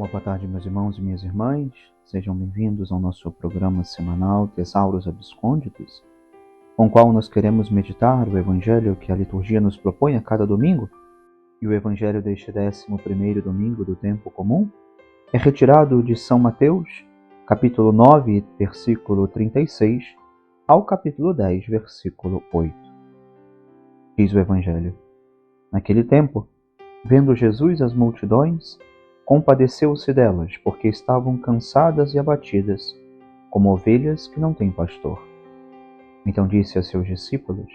Boa tarde, meus irmãos e minhas irmãs. Sejam bem-vindos ao nosso programa semanal Tesauros Abscônditos, com o qual nós queremos meditar o Evangelho que a liturgia nos propõe a cada domingo. E o Evangelho deste 11º domingo do tempo comum é retirado de São Mateus, capítulo 9, versículo 36, ao capítulo 10, versículo 8. Diz o Evangelho: Naquele tempo, vendo Jesus as multidões, compadeceu-se delas, porque estavam cansadas e abatidas, como ovelhas que não têm pastor. Então disse a seus discípulos: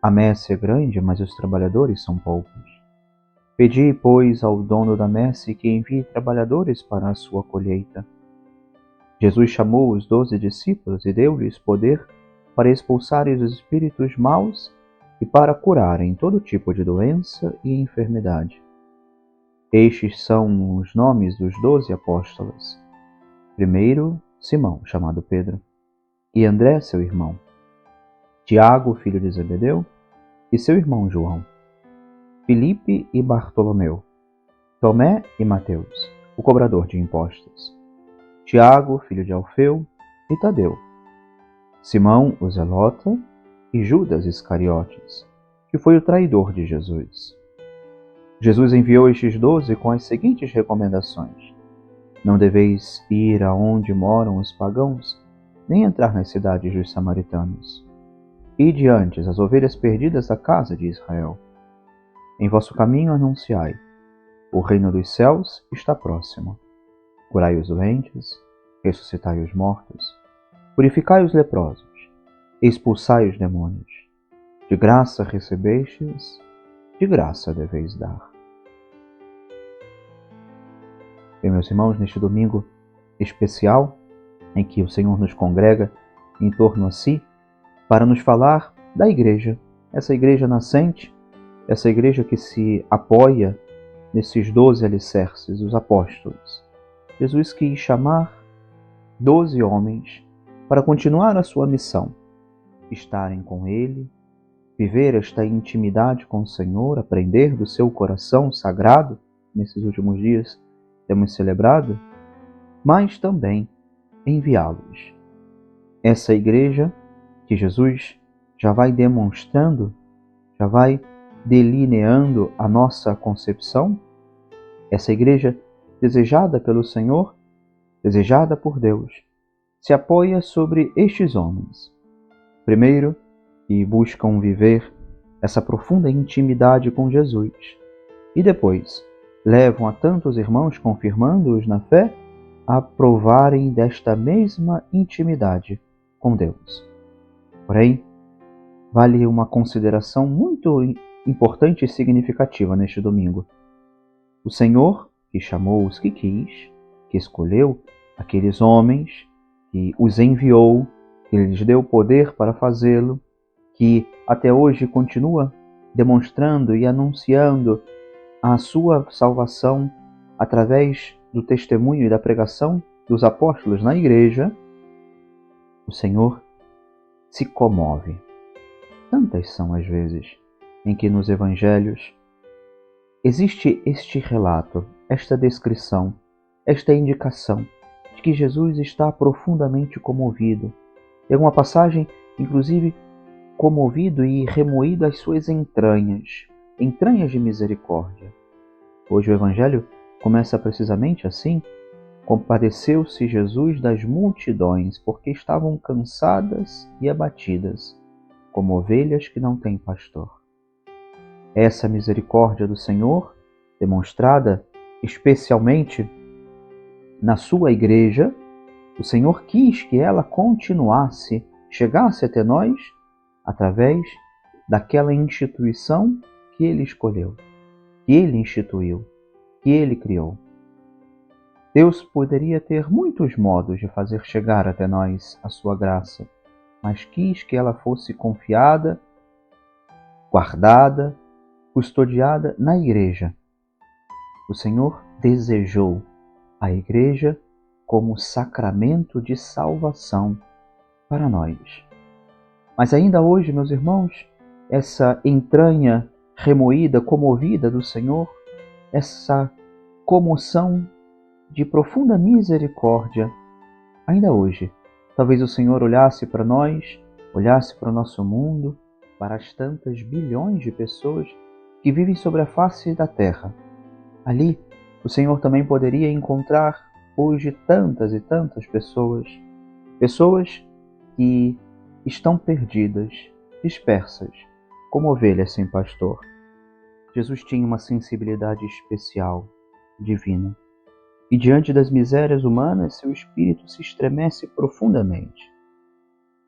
A messe é grande, mas os trabalhadores são poucos. Pedi, pois, ao dono da messe que envie trabalhadores para a sua colheita. Jesus chamou os 12 discípulos e deu-lhes poder para expulsarem os espíritos maus e para curarem todo tipo de doença e enfermidade. Estes são os nomes dos 12 apóstolos. Primeiro, Simão, chamado Pedro, e André, seu irmão, Tiago, filho de Zebedeu, e seu irmão João, Filipe e Bartolomeu, Tomé e Mateus, o cobrador de impostos, Tiago, filho de Alfeu, e Tadeu, Simão, o Zelota, e Judas Iscariotes, que foi o traidor de Jesus. Jesus enviou estes 12 com as seguintes recomendações: Não deveis ir aonde moram os pagãos, nem entrar nas cidades dos samaritanos. Ide antes as ovelhas perdidas da casa de Israel. Em vosso caminho anunciai: O reino dos céus está próximo. Curai os doentes, ressuscitai os mortos, purificai os leprosos, expulsai os demônios. De graça recebestes, de graça deveis dar. Bem, meus irmãos, neste domingo especial, em que o Senhor nos congrega em torno a si, para nos falar da igreja, essa igreja nascente, essa igreja que se apoia nesses 12 alicerces, os apóstolos. Jesus quis chamar 12 homens para continuar a sua missão, estarem com Ele, viver esta intimidade com o Senhor, aprender do seu coração sagrado. Nesses últimos dias temos celebrado, mas também enviá-los. Essa igreja que Jesus já vai demonstrando, já vai delineando a nossa concepção, essa igreja desejada pelo Senhor, desejada por Deus, se apoia sobre estes homens. Primeiro, que buscam viver essa profunda intimidade com Jesus, e depois levam a tantos irmãos, confirmando-os na fé, a provarem desta mesma intimidade com Deus. Porém, vale uma consideração muito importante e significativa neste domingo. O Senhor, que chamou os que quis, que escolheu aqueles homens, que os enviou, que lhes deu poder para fazê-lo, que até hoje continua demonstrando e anunciando a sua salvação através do testemunho e da pregação dos apóstolos na igreja, o Senhor se comove. Tantas são as vezes em que nos evangelhos existe este relato, esta descrição, esta indicação de que Jesus está profundamente comovido. Tem uma passagem, inclusive, comovido e remoído as suas entranhas de misericórdia. Hoje o Evangelho começa precisamente assim: Compadeceu-se Jesus das multidões, porque estavam cansadas e abatidas, como ovelhas que não têm pastor. Essa misericórdia do Senhor, demonstrada especialmente na sua igreja, o Senhor quis que ela continuasse, chegasse até nós, através daquela instituição que Ele escolheu, que Ele instituiu, que Ele criou. Deus poderia ter muitos modos de fazer chegar até nós a sua graça, mas quis que ela fosse confiada, guardada, custodiada na igreja. O Senhor desejou a igreja como sacramento de salvação para nós. Mas ainda hoje, meus irmãos, essa entranha remoída, comovida do Senhor, essa comoção de profunda misericórdia. Ainda hoje, talvez o Senhor olhasse para nós, olhasse para o nosso mundo, para as tantas bilhões de pessoas que vivem sobre a face da terra. Ali, o Senhor também poderia encontrar hoje tantas e tantas pessoas que estão perdidas, dispersas, como ovelhas sem pastor. Jesus tinha uma sensibilidade especial, divina, e diante das misérias humanas, seu espírito se estremece profundamente.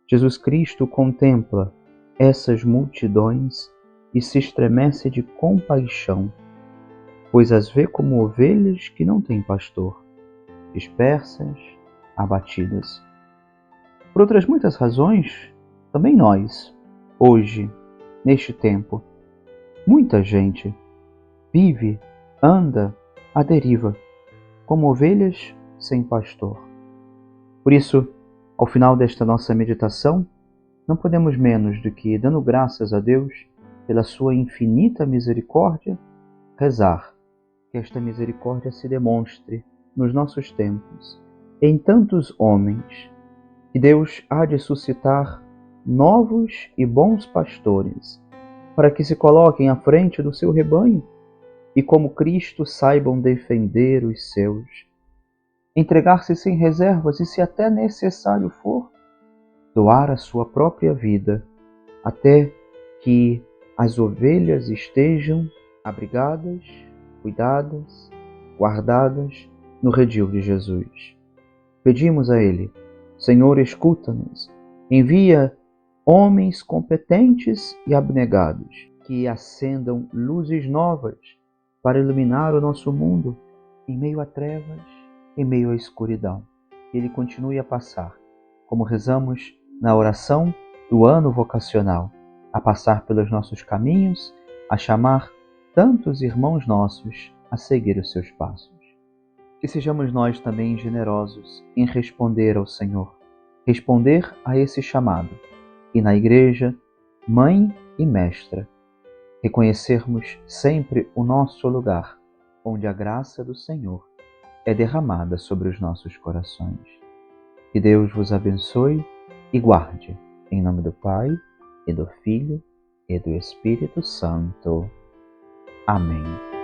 Jesus Cristo contempla essas multidões e se estremece de compaixão, pois as vê como ovelhas que não têm pastor, dispersas, abatidas. Por outras muitas razões, também nós, hoje, neste tempo, muita gente vive, anda à deriva, como ovelhas sem pastor. Por isso, ao final desta nossa meditação, não podemos menos do que, dando graças a Deus pela sua infinita misericórdia, rezar que esta misericórdia se demonstre nos nossos tempos, em tantos homens, que Deus há de suscitar novos e bons pastores, para que se coloquem à frente do seu rebanho e, como Cristo, saibam defender os seus, entregar-se sem reservas e, se até necessário for, doar a sua própria vida, até que as ovelhas estejam abrigadas, cuidadas, guardadas no redil de Jesus. Pedimos a Ele: Senhor, escuta-nos, envia homens competentes e abnegados, que acendam luzes novas para iluminar o nosso mundo em meio a trevas, em meio à escuridão. Que Ele continue a passar, como rezamos na oração do ano vocacional, a passar pelos nossos caminhos, a chamar tantos irmãos nossos a seguir os seus passos. Que sejamos nós também generosos em responder ao Senhor, responder a esse chamado, e na Igreja, mãe e mestra, reconhecermos sempre o nosso lugar, onde a graça do Senhor é derramada sobre os nossos corações. Que Deus vos abençoe e guarde, em nome do Pai, e do Filho, e do Espírito Santo. Amém.